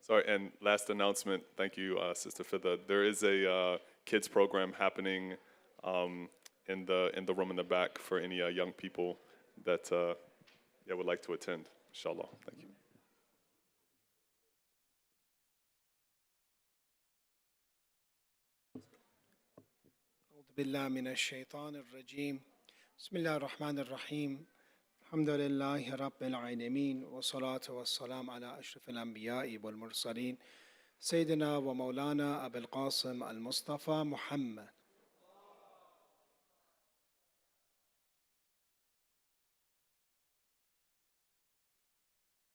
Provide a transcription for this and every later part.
Sorry, and last announcement. Thank you, Sister Fidda. There is a kids program happening in the room in the back for any young people that would like to attend. Inshallah. Thank you. أعوذ بالله من الشيطان الرجيم بسم الله الرحمن الرحيم الحمد لله رب العالمين والصلاة والسلام على أشرف الأنبياء والمرسلين سيدنا ومولانا أبي القاسم المصطفى محمد.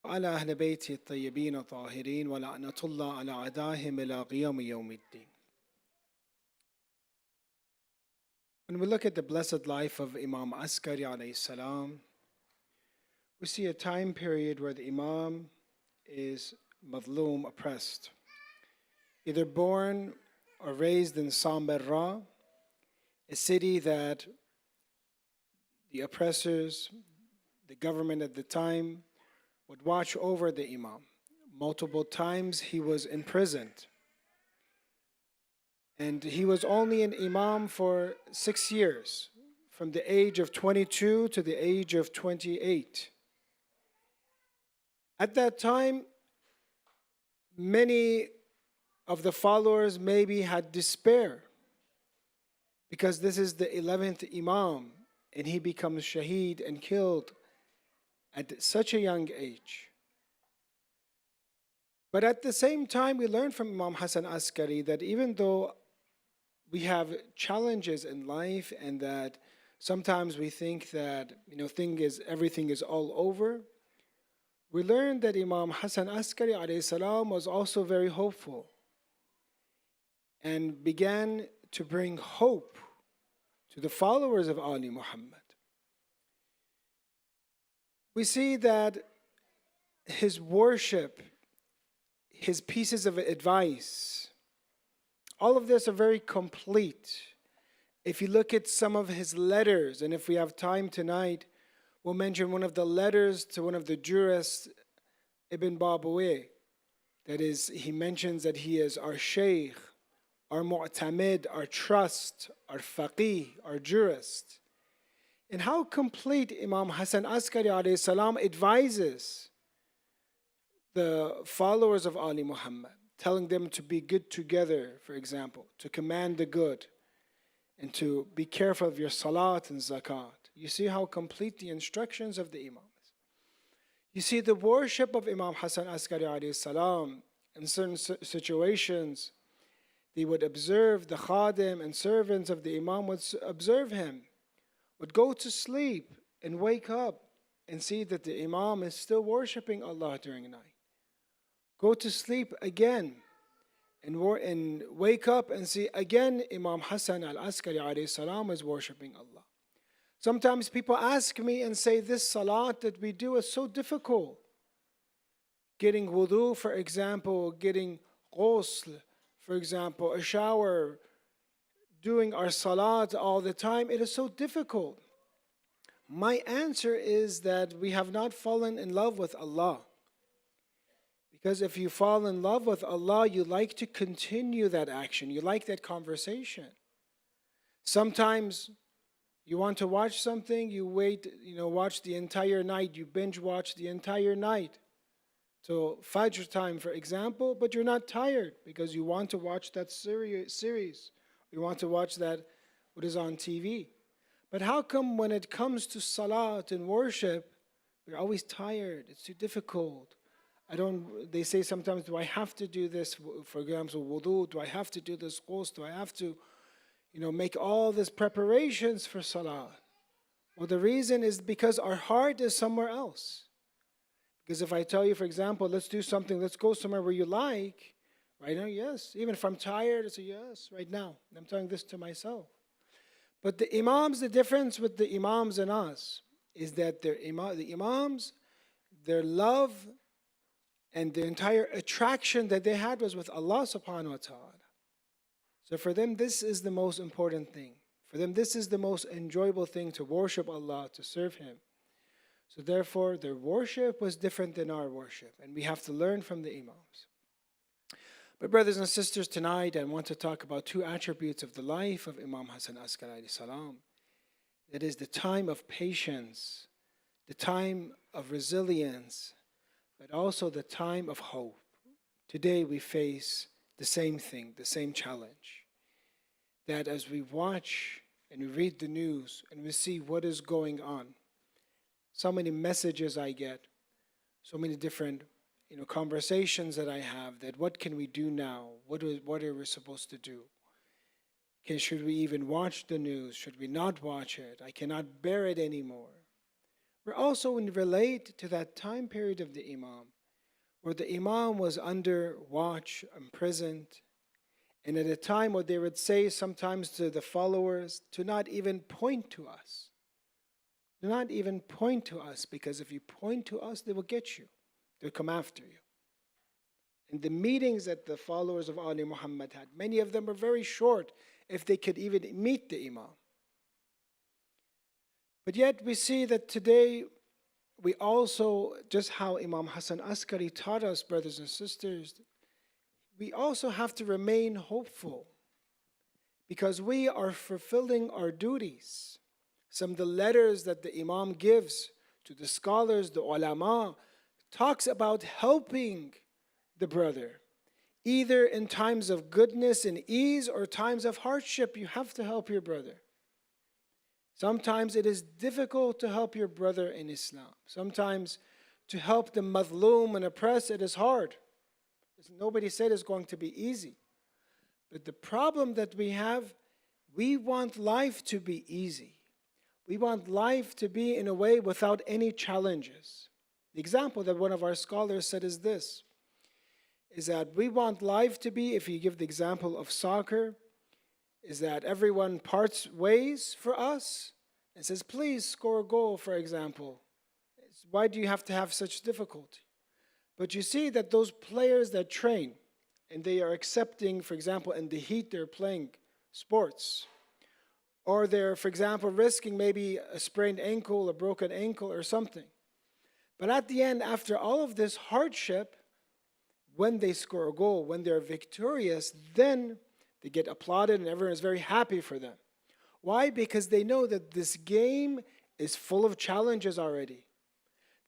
وعلى أهل بيته الطيبين الطاهرين ولعنة الله على أعدائهم إلى قيام يوم الدين. When we look at the blessed life of Imam Askari alayhi salam, we see a time period where the Imam is madloom, oppressed, either born or raised in Sambarra, a city that the oppressors, the government at the time, would watch over the Imam. Multiple times he was imprisoned. And he was only an Imam for 6 years, from the age of 22 to the age of 28. At that time, many of the followers maybe had despair, because this is the 11th Imam, and he becomes shaheed and killed at such a young age. But at the same time, we learn from Imam Hasan Askari that even though we have challenges in life and that sometimes we think that everything is all over, we learn that Imam Hasan Askari alayhi salam was also very hopeful and began to bring hope to the followers of Ali Muhammad. We see that his worship, his pieces of advice, all of this are very complete. If you look at some of his letters, and if we have time tonight, we'll mention one of the letters to one of the jurists, Ibn Babawayh. That is, he mentions that he is our sheikh, our mu'tamid, our trust, our faqih, our jurist. And how complete Imam Hasan Askari alayhi salam advises the followers of Ali Muhammad, telling them to be good together, for example, to command the good, and to be careful of your salat and zakat. You see how complete the instructions of the Imam is. You see the worship of Imam Hasan Askari alayhi salam. In certain situations, they would observe the khadim and servants of the Imam would observe him, would go to sleep and wake up and see that the Imam is still worshiping Allah during the night. Go to sleep again and wake up and see again Imam Hasan al-Askari alayhi salam is worshiping Allah. Sometimes people ask me and say, this salat that we do is so difficult. Getting wudu, for example, getting ghusl, for example, a shower, doing our salat all the time, it is so difficult. My answer is that we have not fallen in love with Allah. Because if you fall in love with Allah, you like to continue that action. You like that conversation. Sometimes you want to watch something, you wait, watch the entire night. You binge watch the entire night till Fajr time, for example, but you're not tired because you want to watch that series. You want to watch that, what is on TV. But how come when it comes to salat and worship, we're always tired? It's too difficult. They say sometimes, do I have to do this, for example, wudu? Do I have to do this ghusl? Do I have to, make all these preparations for salah? Well, the reason is because our heart is somewhere else. Because if I tell you, for example, let's do something, let's go somewhere where you like, right now, yes. Even if I'm tired, I say yes, right now. I'm telling this to myself. But the difference with the imams and us is that the imams, their love and the entire attraction that they had was with Allah subhanahu wa ta'ala. So for them, this is the most important thing. For them, this is the most enjoyable thing, to worship Allah, to serve Him. So therefore, their worship was different than our worship. And we have to learn from the imams. But brothers and sisters, tonight I want to talk about two attributes of the life of Imam Hasan Askari alayhi salam. That is the time of patience, the time of resilience, but also the time of hope. Today we face the same thing, the same challenge. That as we watch and we read the news and we see what is going on, so many messages I get, so many different conversations that I have, that what can we do now? What are we supposed to do? Should we even watch the news? Should we not watch it? I cannot bear it anymore. We're also relate to that time period of the Imam, where the Imam was under watch, imprisoned, and at a time where they would say sometimes to the followers to not even point to us. Do not even point to us, because if you point to us, they will get you. They'll come after you. And the meetings that the followers of Ali Muhammad had, many of them were very short, if they could even meet the Imam. But yet we see that today, we also, just how Imam Hasan Askari taught us, brothers and sisters, we also have to remain hopeful, because we are fulfilling our duties. Some of the letters that the Imam gives to the scholars, the ulama, talks about helping the brother. Either in times of goodness and ease or times of hardship, you have to help your brother. Sometimes it is difficult to help your brother in Islam. Sometimes to help the madloom and oppressed, it is hard. Nobody said it's going to be easy. But the problem that we have, we want life to be easy. We want life to be in a way without any challenges. The example that one of our scholars said is this, is that we want life to be, if you give the example of soccer, is that everyone parts ways for us and says, please score a goal, for example. Why do you have to have such difficulty? But you see that those players that train and they are accepting, for example, in the heat they're playing sports, or they're, for example, risking maybe a sprained ankle, a broken ankle or something. But at the end, after all of this hardship, when they score a goal, when they're victorious, then they get applauded and everyone is very happy for them. Why? Because they know that this game is full of challenges already.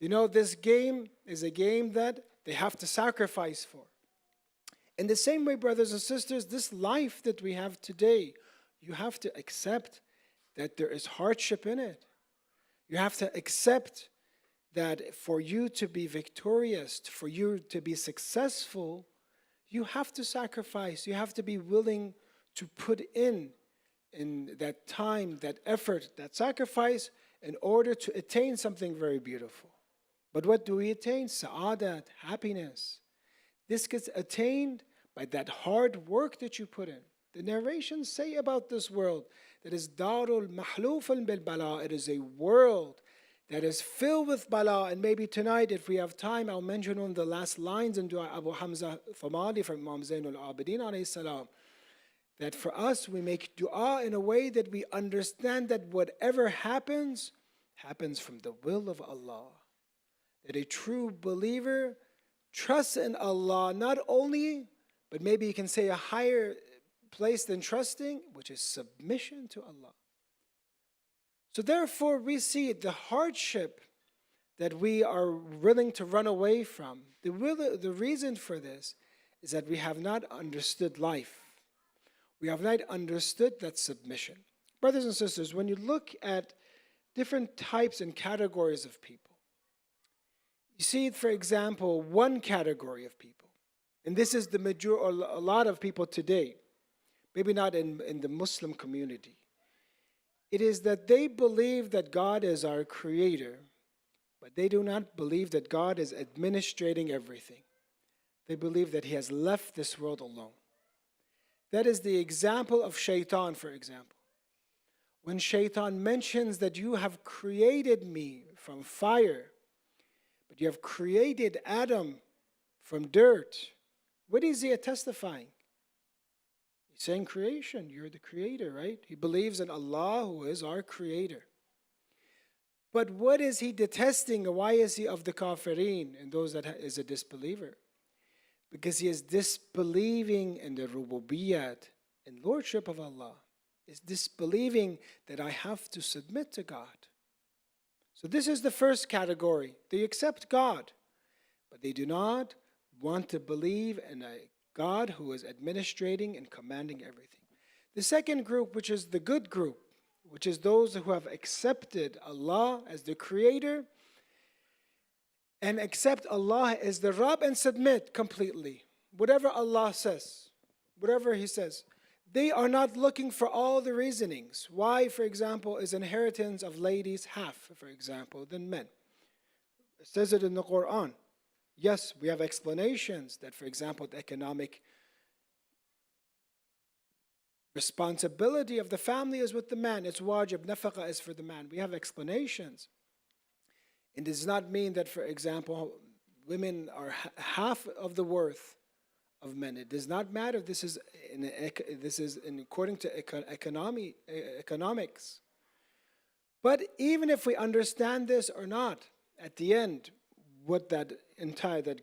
They know this game is a game that they have to sacrifice for. In the same way, brothers and sisters, this life that we have today, you have to accept that there is hardship in it. You have to accept that for you to be victorious, for you to be successful, you have to sacrifice. You have to be willing to put in that time, that effort, that sacrifice in order to attain something very beautiful. But what do we attain? Sa'adat, happiness. This gets attained by that hard work that you put in. The narrations say about this world that is darul mahlufan bil bala. It is a world that is filled with bala. And maybe tonight, if we have time, I'll mention one of the last lines in Dua Abu Hamza Famali from Imam Zainul Abidin alayhi salam. That for us, we make dua in a way that we understand that whatever happens, happens from the will of Allah. That a true believer trusts in Allah, not only, but maybe you can say a higher place than trusting, which is submission to Allah. So therefore, we see the hardship that we are willing to run away from. The reason for this is that we have not understood life. We have not understood that submission. Brothers and sisters, when you look at different types and categories of people, you see, for example, one category of people, and this is the majority, or a lot of people today, maybe not in the Muslim community. It is that they believe that God is our creator, but they do not believe that God is administrating everything. They believe that He has left this world alone. That is the example of shaitan, for example. When shaitan mentions that you have created me from fire, but you have created Adam from dirt, what is he testifying? He's saying creation, you're the creator, right? He believes in Allah, who is our creator. But what is he detesting? Why is he of the kafirin and those that is a disbeliever? because he is disbelieving in the rububiyyat and lordship of Allah. Is disbelieving that I have to submit to God. So this is the first category. They accept God, but they do not want to believe in a God who is administrating and commanding everything. The second group, which is the good group, which is those who have accepted Allah as the creator and accept Allah as the Rabb and submit completely. Whatever Allah says, whatever He says. They are not looking for all the reasonings. Why, for example, is inheritance of ladies half, for example, than men? It says it in the Quran. Yes, we have explanations that, for example, the economic responsibility of the family is with the man. It's wajib, nafaqa is for the man. We have explanations. It does not mean that, for example, women are half of the worth of men. It does not matter. This is according to economics. But even if we understand this or not, at the end, what that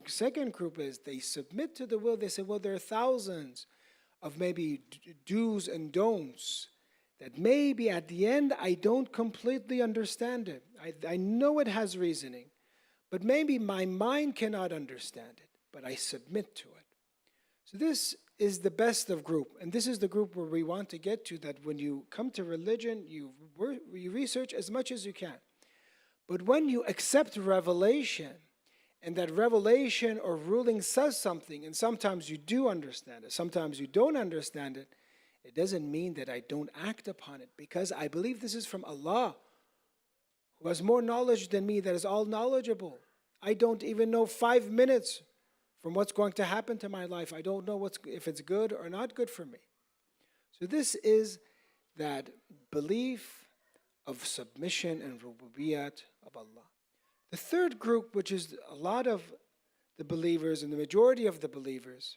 second group is, they submit to the will. They say, well, there are thousands of maybe do's and don'ts that maybe at the end I don't completely understand it. I know it has reasoning, but maybe my mind cannot understand it, but I submit to it. So this is the best of group, and this is the group where we want to get to, that when you come to religion, you research as much as you can. But when you accept revelation, and that revelation or ruling says something, and sometimes you do understand it, sometimes you don't understand it, it doesn't mean that I don't act upon it, because I believe this is from Allah, who has more knowledge than me, that is all knowledgeable. I don't even know 5 minutes from what's going to happen to my life. I don't know if it's good or not good for me. So this is that belief of submission and rububiyyat of Allah. The third group, which is a lot of the believers and the majority of the believers,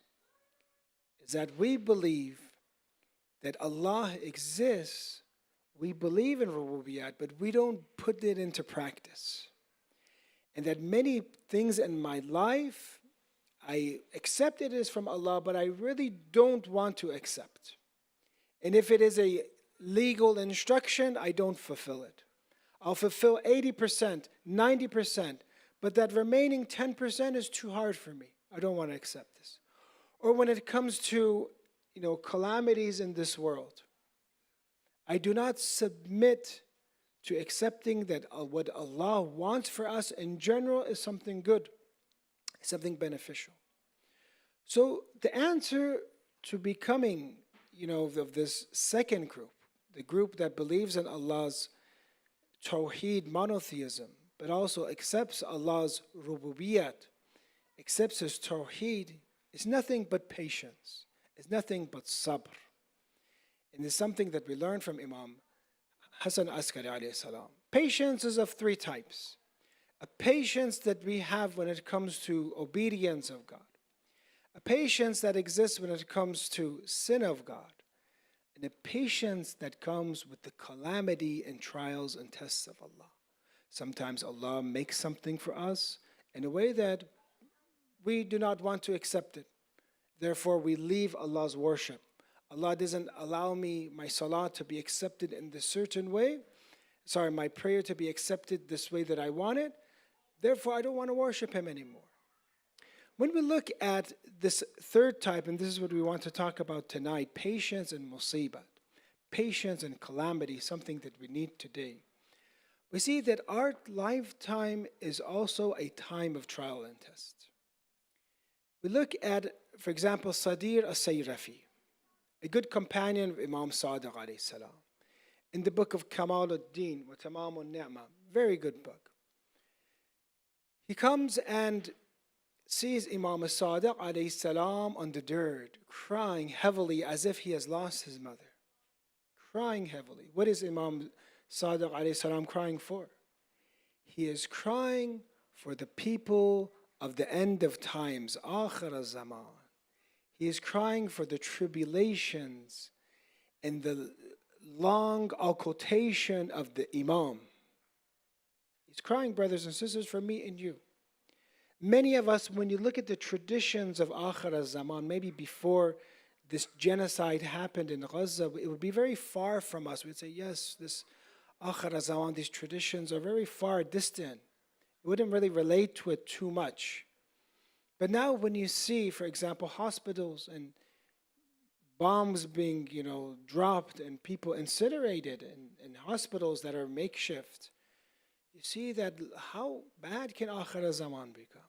is that we believe that Allah exists. We believe in rububiyyat, but we don't put it into practice. And that many things in my life, I accept it is from Allah, but I really don't want to accept. And if it is a legal instruction, I don't fulfill it. I'll fulfill 80%, 90%, but that remaining 10% is too hard for me. I don't want to accept this. Or when it comes to, calamities in this world, I do not submit to accepting that what Allah wants for us in general is something good, something beneficial. So the answer to becoming, of this second group, the group that believes in Allah's Tawheed, monotheism, but also accepts Allah's rububiyyat, accepts His Tawheed, is nothing but patience. It's nothing but sabr. And it's something that we learn from Imam Hasan Al-Askari alayhi salam. Patience is of three types. A patience that we have when it comes to obedience of God. A patience that exists when it comes to sin of God. And a patience that comes with the calamity and trials and tests of Allah. Sometimes Allah makes something for us in a way that we do not want to accept it. Therefore, we leave Allah's worship. Allah doesn't allow me, my salah, to be accepted in this certain way. My prayer to be accepted this way that I want it. Therefore, I don't want to worship Him anymore. When we look at this third type, and this is what we want to talk about tonight, patience and musibat, patience and calamity, something that we need today. We see that our lifetime is also a time of trial and test. We look at, for example, Sadir as-Sayrafi, a good companion of Imam Sadiq alayhi salam, in the book of Kamal ad-Din wa Tamam al-Ni'ma, very good book. He comes and sees Imam Sadiq alayhi salam on the dirt, crying heavily as if he has lost his mother. Crying heavily. What is Imam Sadiq alayhi salam crying for? He is crying for the people of the end of times, akhir zaman. He is crying for the tribulations and the long occultation of the Imam. He's crying, brothers and sisters, for me and you. Many of us, when you look at the traditions of Akhir al-Zaman, maybe before this genocide happened in Gaza, it would be very far from us. We'd say, yes, this Akhir al-Zaman, these traditions are very far distant. We wouldn't really relate to it too much. But now when you see, for example, hospitals and bombs being, dropped and people incinerated in hospitals that are makeshift, you see that how bad can Akhir Zaman become?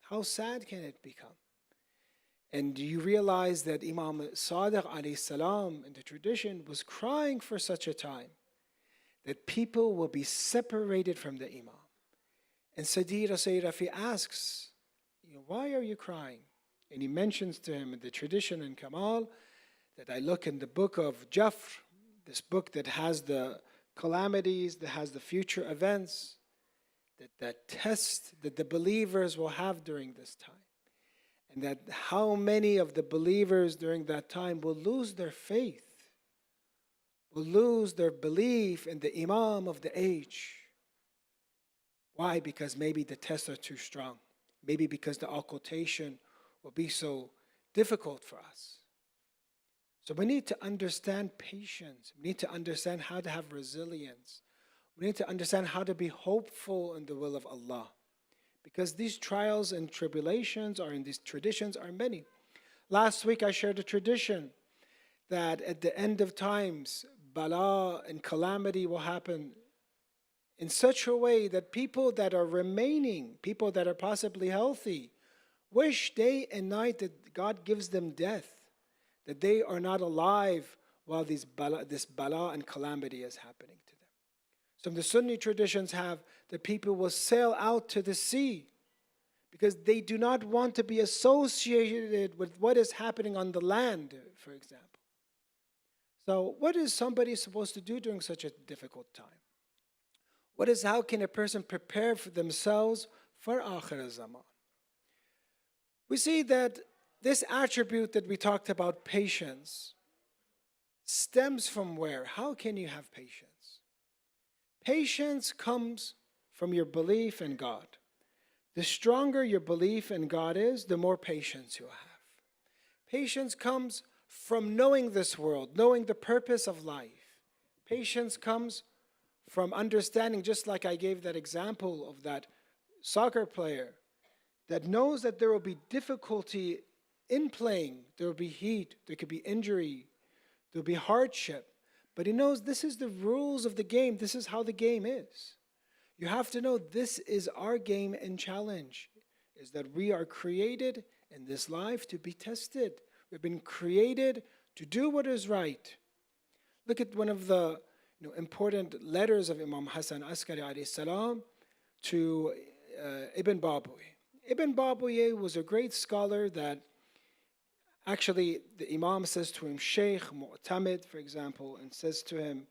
How sad can it become? And you realize that Imam Sadiq alayhi salam in the tradition was crying for such a time that people will be separated from the Imam. And Sayyid Rafi asks, why are you crying? And he mentions to him in the tradition in Kamal that I look in the book of Jafr, this book that has the calamities, that has the future events, that test that the believers will have during this time. And that how many of the believers during that time will lose their faith, will lose their belief in the Imam of the age. Why? Because maybe the tests are too strong. Maybe because the occultation will be so difficult for us. So we need to understand patience. We need to understand how to have resilience. We need to understand how to be hopeful in the will of Allah. Because these trials and tribulations in these traditions are many. Last week I shared a tradition that at the end of times, bala and calamity will happen in such a way that people that are remaining, people that are possibly healthy, wish day and night that God gives them death, that they are not alive while this bala and calamity is happening to them. Some of the Sunni traditions have that people will sail out to the sea because they do not want to be associated with what is happening on the land, for example. So what is somebody supposed to do during such a difficult time? How can a person prepare for themselves for Akhir Zaman? We see that this attribute that we talked about, patience, stems from where? How can you have patience? Patience comes from your belief in God. The stronger your belief in God is, the more patience you'll have. Patience comes from knowing this world, knowing the purpose of life. Patience comes from understanding, just like I gave that example of that soccer player that knows that there will be difficulty in playing, there will be heat, there could be injury, there will be hardship, but he knows this is the rules of the game, this is how the game is. You have to know this is our game and challenge, is that we are created in this life to be tested. We've been created to do what is right. Look at one of the important letters of Imam Hasan Al-Askari alayhi salam to Ibn Babui. Ibn Babui was a great scholar that actually the Imam says to him, Sheikh, Mu'tamid, for example, and says to him,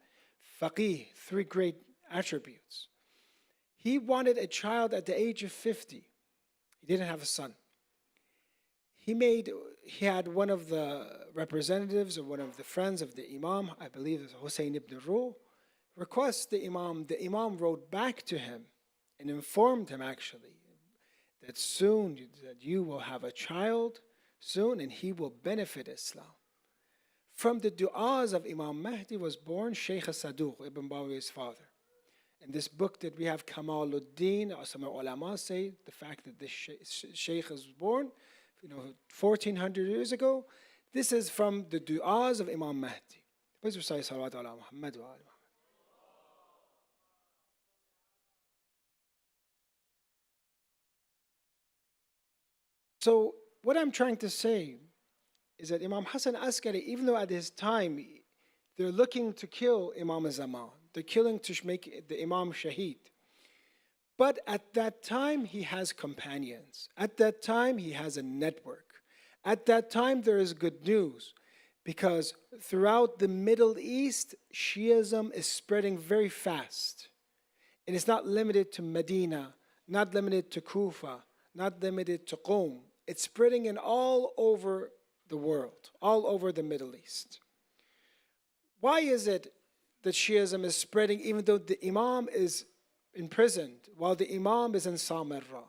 Faqih, 3 great attributes. He wanted a child at the age of 50. He didn't have a son. He had one of the representatives or one of the friends of the Imam, I believe it was Hussein ibn Ruh, request the Imam. The Imam wrote back to him and informed him actually that soon that you will have a child soon and he will benefit Islam. From the du'as of Imam Mahdi was born Shaykh Saduq, Ibn Bawi's father. In this book that we have, Kamaluddin, some ulama say the fact that this Shaykh is born 1400 years ago, this is from the du'as of Imam Mahdi. Please recite salawat ala Muhammad wa ala Muhammad. So what I'm trying to say is that Imam Hasan Askari, even though at his time they're looking to kill Imam Zaman, they're killing to make the Imam Shaheed, but at that time he has companions. At that time he has a network. At that time there is good news, because throughout the Middle East, Shiism is spreading very fast. And it's not limited to Medina, not limited to Kufa, not limited to Qom. It's spreading in all over the world, all over the Middle East. Why is it that Shiism is spreading even though the Imam is imprisoned, while the Imam is in Samarra?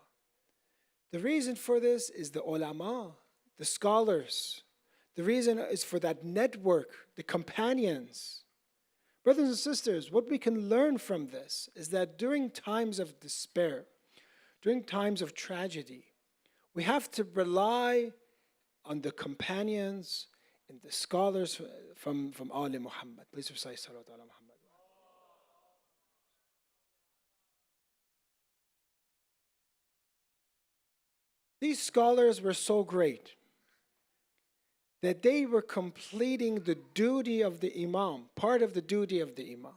The reason for this is the ulama, the scholars. The reason is for that network, the companions. Brothers and sisters, what we can learn from this is that during times of despair, during times of tragedy, we have to rely on the companions and the scholars from Ali Muhammad. Please recite Salawat ala Muhammad. These scholars were so great that they were completing the duty of the Imam, part of the duty of the Imam.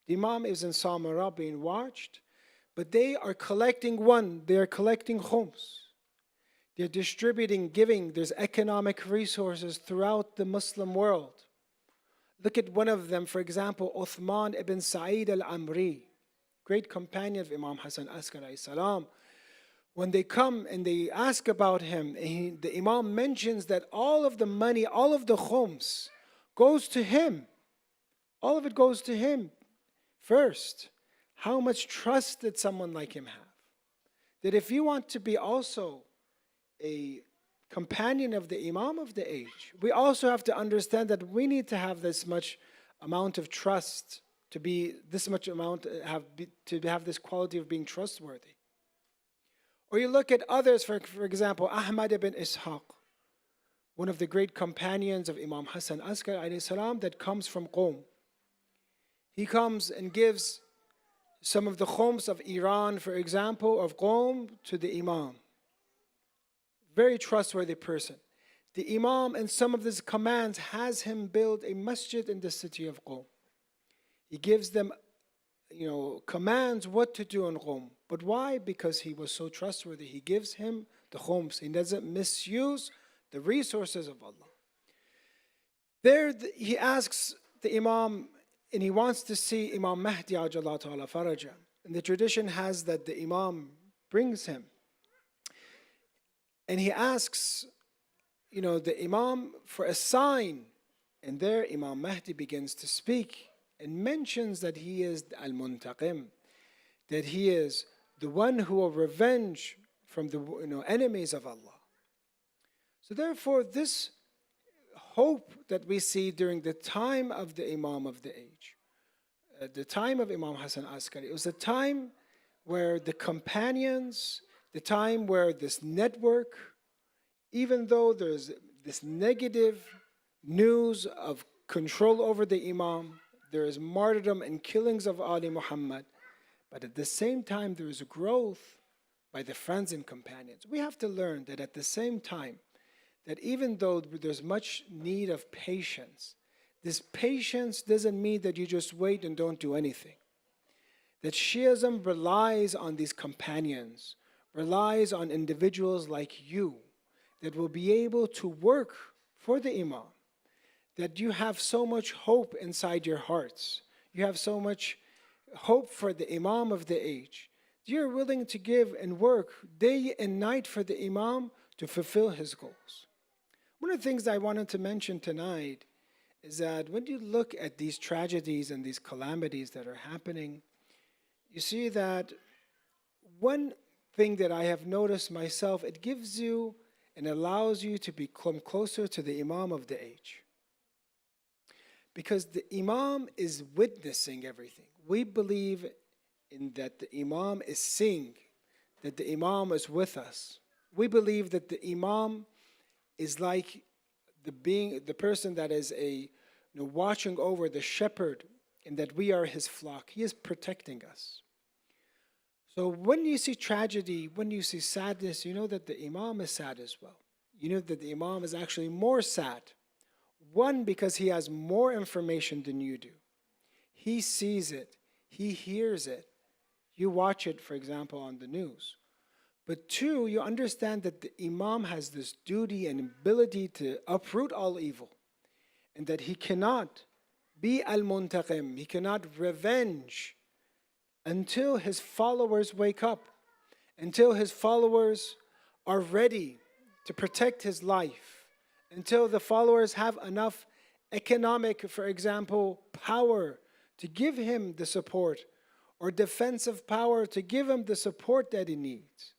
The Imam is in Samara being watched, but they are collecting they are collecting khums. They're distributing, giving. There's economic resources throughout the Muslim world. Look at one of them, for example, Uthman ibn Sa'id al-Amri, great companion of Imam Hasan Al-Askari salam. When they come and they ask about him, the Imam mentions that all of the money, all of the khums goes to him. All of it goes to him first. How much trust did someone like him have? That if you want to be also a companion of the Imam of the age, we also have to understand that we need to have this much amount of trust, to be this much amount, to have this quality of being trustworthy. Or you look at others, for example, Ahmad ibn Ishaq, one of the great companions of Imam Hasan Al-Askari salam, that comes from Qom. He comes and gives some of the khums of Iran, for example, of Qom to the Imam. Very trustworthy person. The Imam, in some of his commands, has him build a masjid in the city of Qom. He gives them, commands what to do in Qom. But why? Because he was so trustworthy. He gives him the khums. He doesn't misuse the resources of Allah. There, he asks the Imam, and he wants to see Imam Mahdi ajallahu ta'ala faraja. And the tradition has that the Imam brings him. And he asks, the Imam for a sign. And there Imam Mahdi begins to speak and mentions that he is Al-Muntaqim, that he is the one who will revenge from the enemies of Allah. So therefore, this hope that we see during the time of the Imam of the age, the time of Imam Hasan Al-Askari, it was a time where the companions, the time where this network, even though there's this negative news of control over the Imam, there is martyrdom and killings of Ali Muhammad, but at the same time there is growth by the friends and companions. We have to learn that at the same time, that even though there's much need of patience, this patience doesn't mean that you just wait and don't do anything. That Shiism relies on these companions, relies on individuals like you that will be able to work for the Imam, that you have so much hope inside your hearts. You have so much hope for the Imam of the age. You're willing to give and work day and night for the Imam to fulfill his goals. One of the things I wanted to mention tonight is that when you look at these tragedies and these calamities that are happening, you see that one thing that I have noticed myself, it gives you and allows you to become closer to the Imam of the age. Because the Imam is witnessing everything. We believe in that the Imam is seeing, that the Imam is with us. We believe that the Imam is like the person that is watching over the shepherd, and that we are his flock. He is protecting us. So when you see tragedy, when you see sadness, you know that the Imam is sad as well. You know that the Imam is actually more sad. One, because he has more information than you do. He sees it. He hears it. You watch it, for example, on the news. But two, you understand that the Imam has this duty and ability to uproot all evil. And that he cannot be al-muntaqim. He cannot revenge until his followers wake up. Until his followers are ready to protect his life. Until the followers have enough economic, for example, power to give him the support, or defensive power to give him the support that he needs.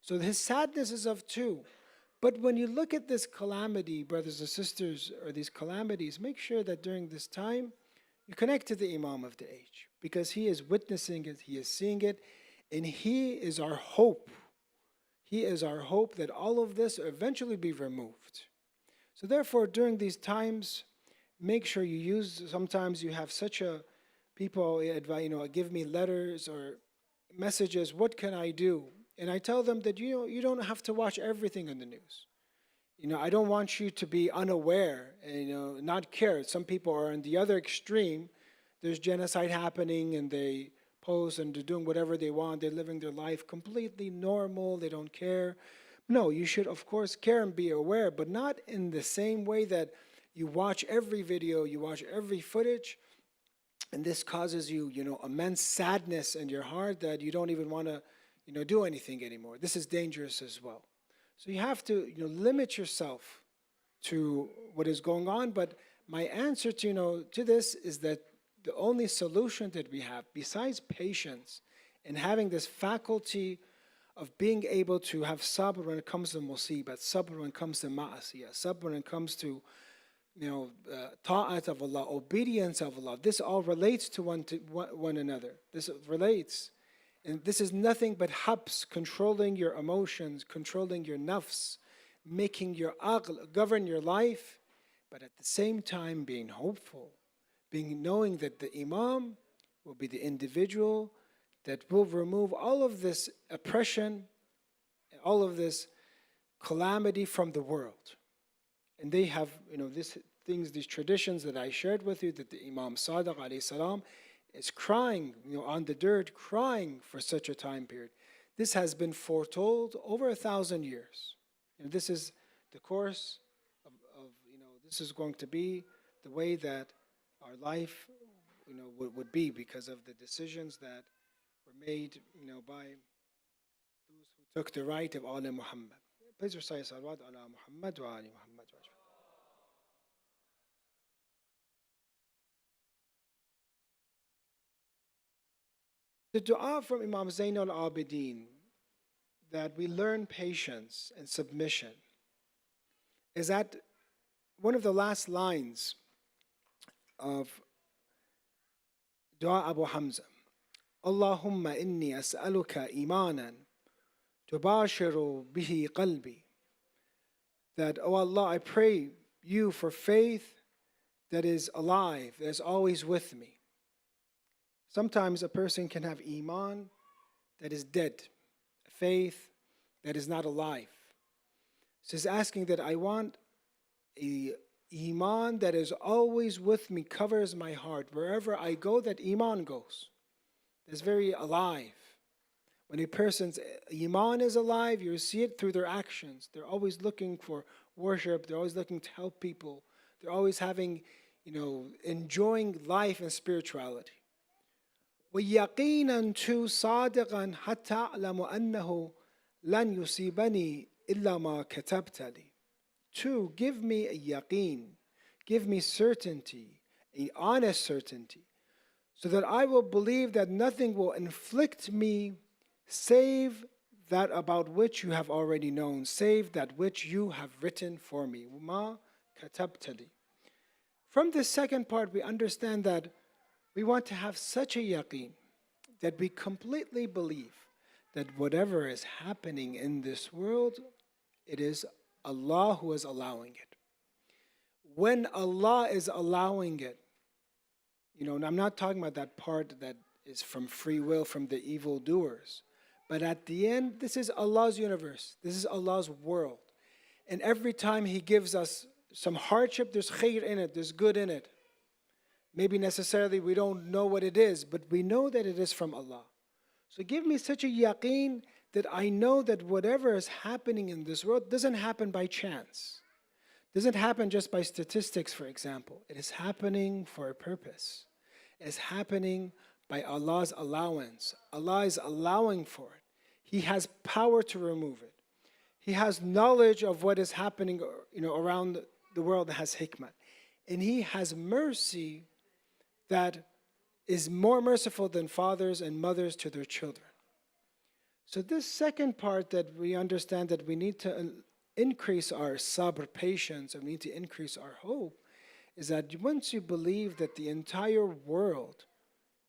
So his sadness is of two. But when you look at this calamity, brothers and sisters, or these calamities, make sure that during this time you connect to the Imam of the age, because he is witnessing it, he is seeing it, and he is our hope. He is our hope that all of this will eventually be removed. So therefore, during these times, make sure you use, sometimes you have such a, people give me letters or messages, what can I do? And I tell them that you don't have to watch everything on the news. I don't want you to be unaware and not care. Some people are on the other extreme. There's genocide happening and they post and they're doing whatever they want. They're living their life completely normal. They don't care. No, you should of course care and be aware, but not in the same way that you watch every video, you watch every footage, and this causes you, immense sadness in your heart that you don't even want to, do anything anymore. This is dangerous as well. So you have to, limit yourself to what is going on. But my answer to, to this is that the only solution that we have, besides patience and having this faculty of being able to have sabr when it comes to musibat, sabr when it comes to ma'asiyah, sabr when it comes to ta'at of Allah, obedience of Allah. This all relates to one another. This relates. And this is nothing but habs, controlling your emotions, controlling your nafs, making your aql govern your life, but at the same time being hopeful, knowing that the Imam will be the individual that will remove all of this oppression, all of this calamity from the world. And they have, these traditions that I shared with you, that the Imam Sadiq alayhi salam is crying, on the dirt, crying for such a time period. This has been foretold over 1,000 years. And this is the course of this is going to be the way that our life, would be because of the decisions that were made, by those who took the right of Ali Muhammad. Please recite salawat ala Muhammad wa ali Muhammad. The dua from Imam Zain al-Abidin, that we learn patience and submission, is that one of the last lines of Dua Abu Hamza. Allahumma inni as'aluka imanan tubashiru bihi qalbi. That, oh Allah, I pray you for faith that is alive, that is always with me. Sometimes a person can have iman that is dead, faith that is not alive. So he's asking that I want a iman that is always with me, covers my heart. Wherever I go, that iman goes. It's very alive. When a person's iman is alive, you see it through their actions. They're always looking for worship. They're always looking to help people. They're always having, enjoying life and spirituality. وَيَقِينًا تُو صَادِقًا حَتَّى أَعْلَمُ أَنَّهُ لَنْ يُصِيبَنِي إِلَّا مَا كَتَبْتَ لِي. Two, give me a yaqeen, give me certainty, an honest certainty, so that I will believe that nothing will inflict me save that about which you have already known, save that which you have written for me. مَا كَتَبْتَ لِي. From this second part, we understand that we want to have such a yaqeen that we completely believe that whatever is happening in this world, it is Allah who is allowing it. When Allah is allowing it, and I'm not talking about that part that is from free will, from the evildoers, but at the end, this is Allah's universe. This is Allah's world. And every time He gives us some hardship, there's khair in it, there's good in it. Maybe necessarily we don't know what it is, but we know that it is from Allah. So give me such a yaqeen that I know that whatever is happening in this world doesn't happen by chance. Doesn't happen just by statistics, for example. It is happening for a purpose. It is happening by Allah's allowance. Allah is allowing for it. He has power to remove it. He has knowledge of what is happening, around the world that has hikmah. And He has mercy that is more merciful than fathers and mothers to their children. So this second part that we understand that we need to increase our sabr, patience, and we need to increase our hope, is that once you believe that the entire world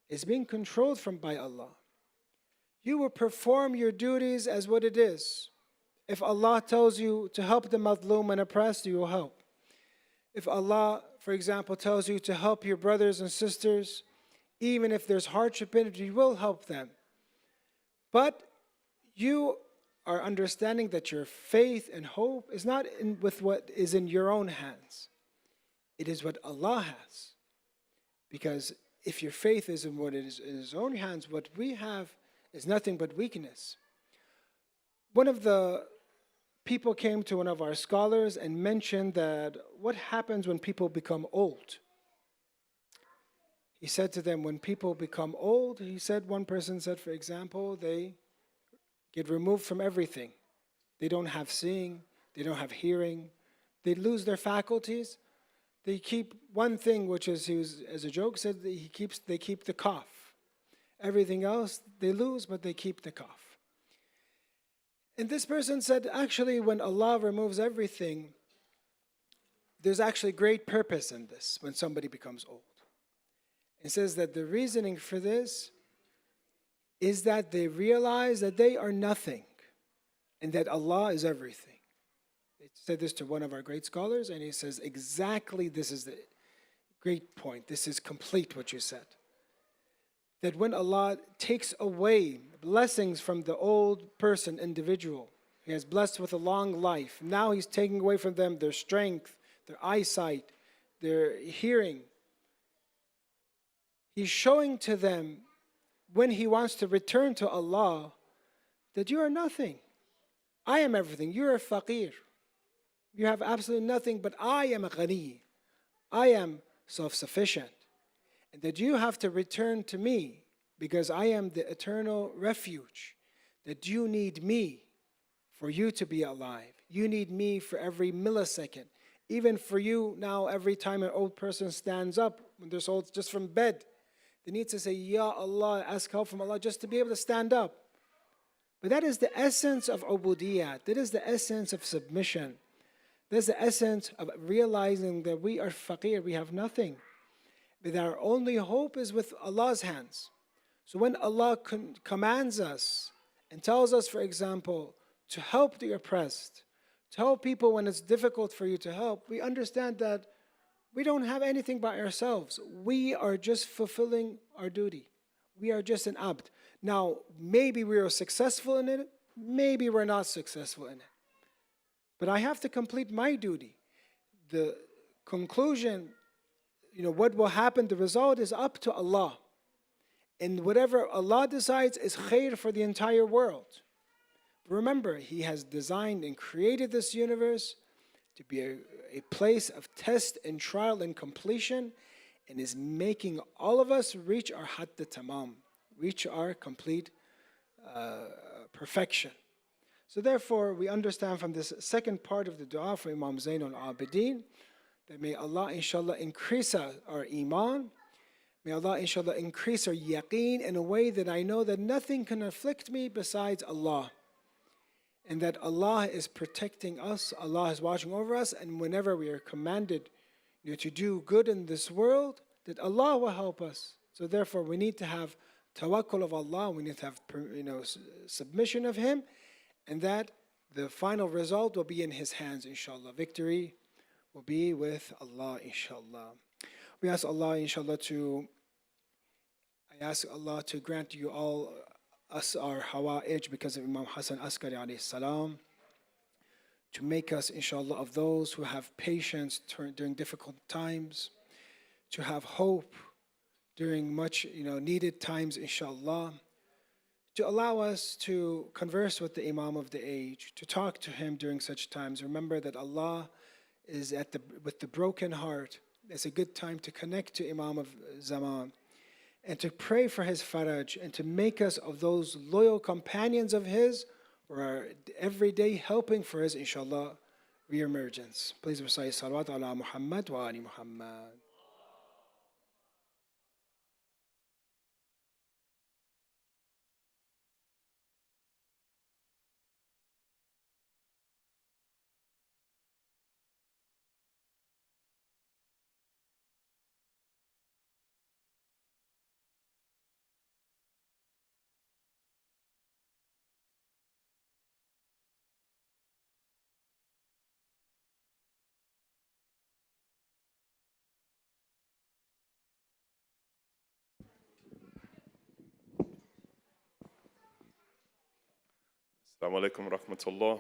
is being controlled from by Allah, you will perform your duties as what it is. If Allah tells you to help the madloom and oppressed, you will help. If Allah, for example, tells you to help your brothers and sisters, even if there's hardship in it, you will help them. But you are understanding that your faith and hope is not with what is in your own hands. It is what Allah has. Because if your faith is in what is in His own hands, what we have is nothing but weakness. One of the people came to one of our scholars and mentioned that what happens when people become old. He said to them, when people become old, he said, one person said, for example, they get removed from everything. They don't have seeing, they don't have hearing, they lose their faculties. They keep one thing, which is, he was, as a joke, said that they keep the cough. Everything else they lose, but they keep the cough. And this person said, actually, when Allah removes everything, there's actually great purpose in this when somebody becomes old. It says that the reasoning for this is that they realize that they are nothing and that Allah is everything. They said this to one of our great scholars, and he says, exactly this is the great point. This is complete what you said. That when Allah takes away blessings from the old person, individual, He has blessed with a long life. Now He's taking away from them their strength, their eyesight, their hearing. He's showing to them when He wants to return to Allah that you are nothing. I am everything. You are faqir. You have absolutely nothing, but I am a ghani. I am self-sufficient. And that you have to return to me because I am the eternal refuge. That you need me for you to be alive. You need me for every millisecond. Even for you now, every time an old person stands up, when they're old just from bed, they need to say, Ya Allah, ask help from Allah just to be able to stand up. But that is the essence of ubudiyat. That is the essence of submission. That's the essence of realizing that we are faqir, we have nothing. That our only hope is with Allah's hands. So when Allah commands us and tells us, for example, to help the oppressed, to help people when it's difficult for you to help, we understand that we don't have anything by ourselves. We are just fulfilling our duty. We are just an abd. Now, maybe we are successful in it, maybe we're not successful in it. But I have to complete my duty. The conclusion, what will happen, the result is up to Allah. And whatever Allah decides is khair for the entire world. Remember, He has designed and created this universe to be a place of test and trial and completion, and is making all of us reach our hadd tamam, reach our complete perfection. So therefore, we understand from this second part of the dua for Imam Zain al-Abidin that may Allah inshallah increase our iman, may Allah inshallah increase our yaqeen in a way that I know that nothing can afflict me besides Allah. And that Allah is protecting us, Allah is watching over us, and whenever we are commanded to do good in this world, that Allah will help us. So therefore, we need to have tawakkul of Allah, we need to have submission of Him, and that the final result will be in His hands, inshallah. Victory will be with Allah, inshallah. We ask Allah, inshallah, I ask Allah to grant you all us our hawa'ij because of Imam Hasan Al-Askari alayhi salam, to make us, inshallah, of those who have patience during difficult times, to have hope during much needed times, inshallah, to allow us to converse with the Imam of the age, to talk to him during such times. Remember that Allah is with the broken heart. It's a good time to connect to Imam of Zaman and to pray for his faraj and to make us of those loyal companions of his who are every day helping for his, inshallah, re-emergence. Please recite salawat ala Muhammad wa ali Muhammad. Assalamu alaikum rahmatullah.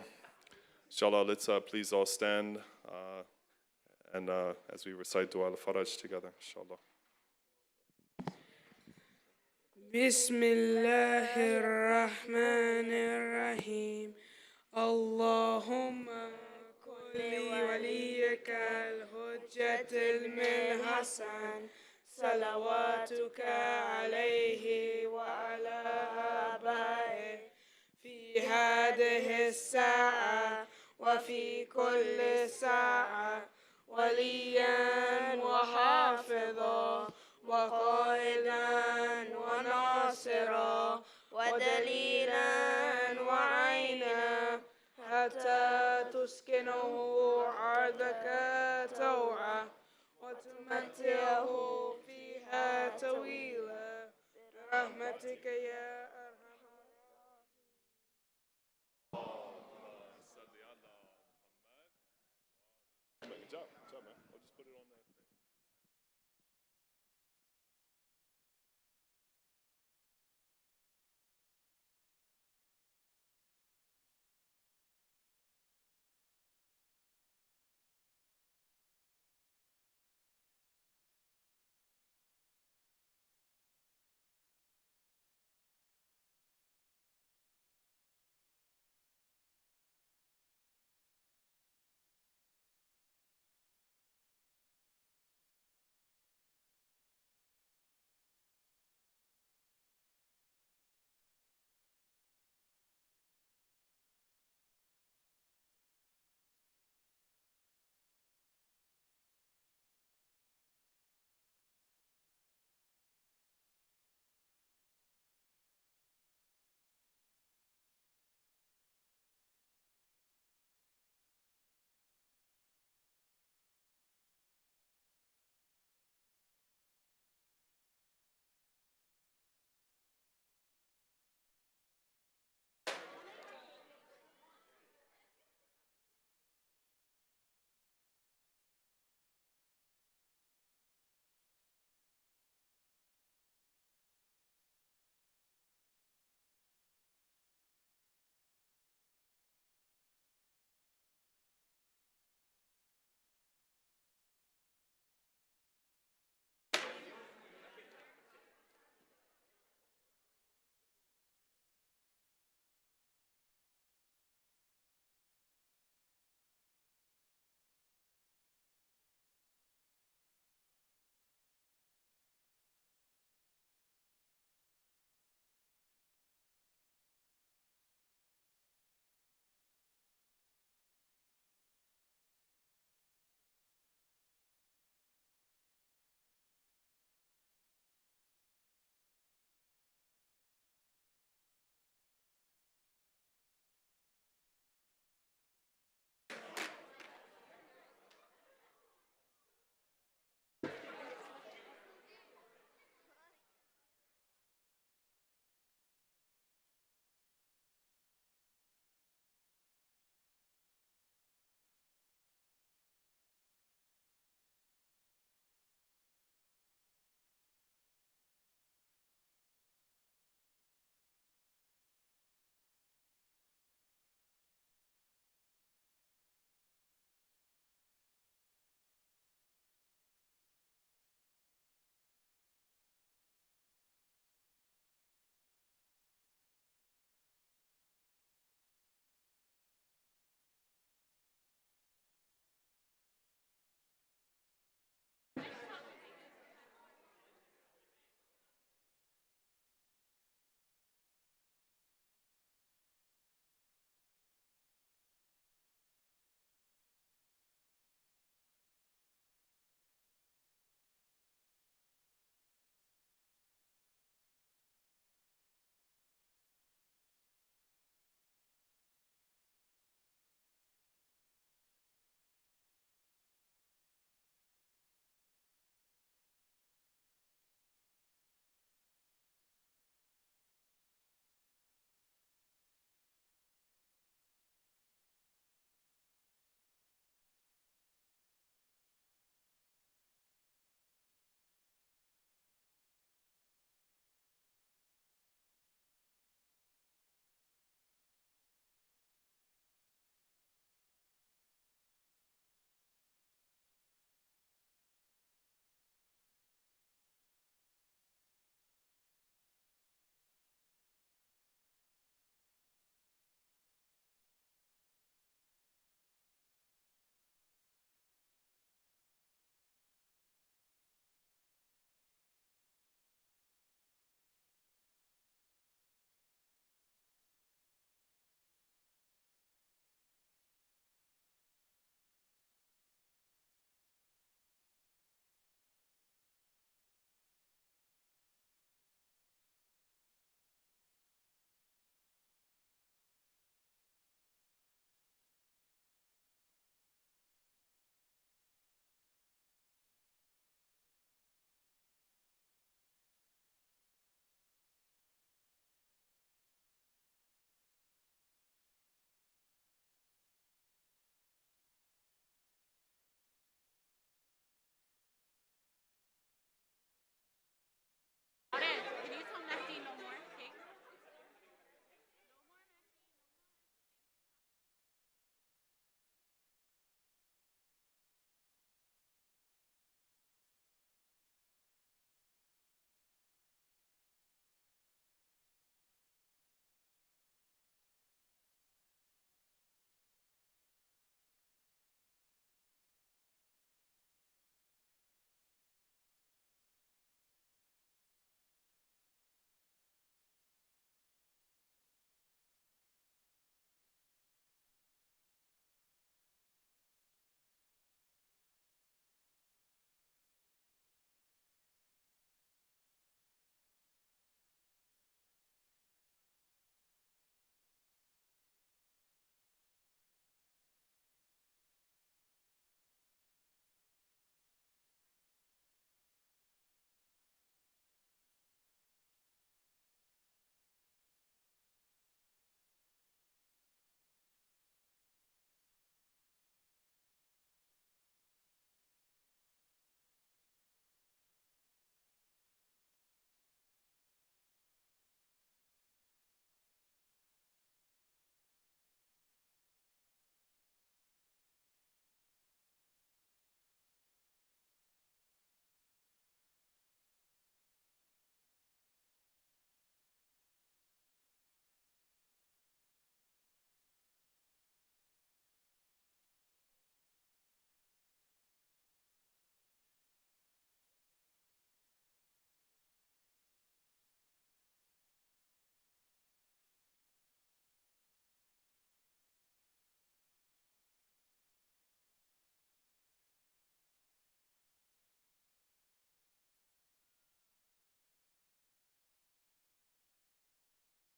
Inshallah, let's please all stand and as we recite Dua al-Faraj together, inshallah. بسم الله الرحمن الرحيم اللهم كن لوليك الحجة المن حسن صلواتك عليه وعلى آبائه في هذه الساعة وفي كل ساعة وليا وحافظا وقائدا وناصرا ودليلا وعينا حتى تسكنه أرضك طوعا وتمتعه فيها طويلا برحمتك يا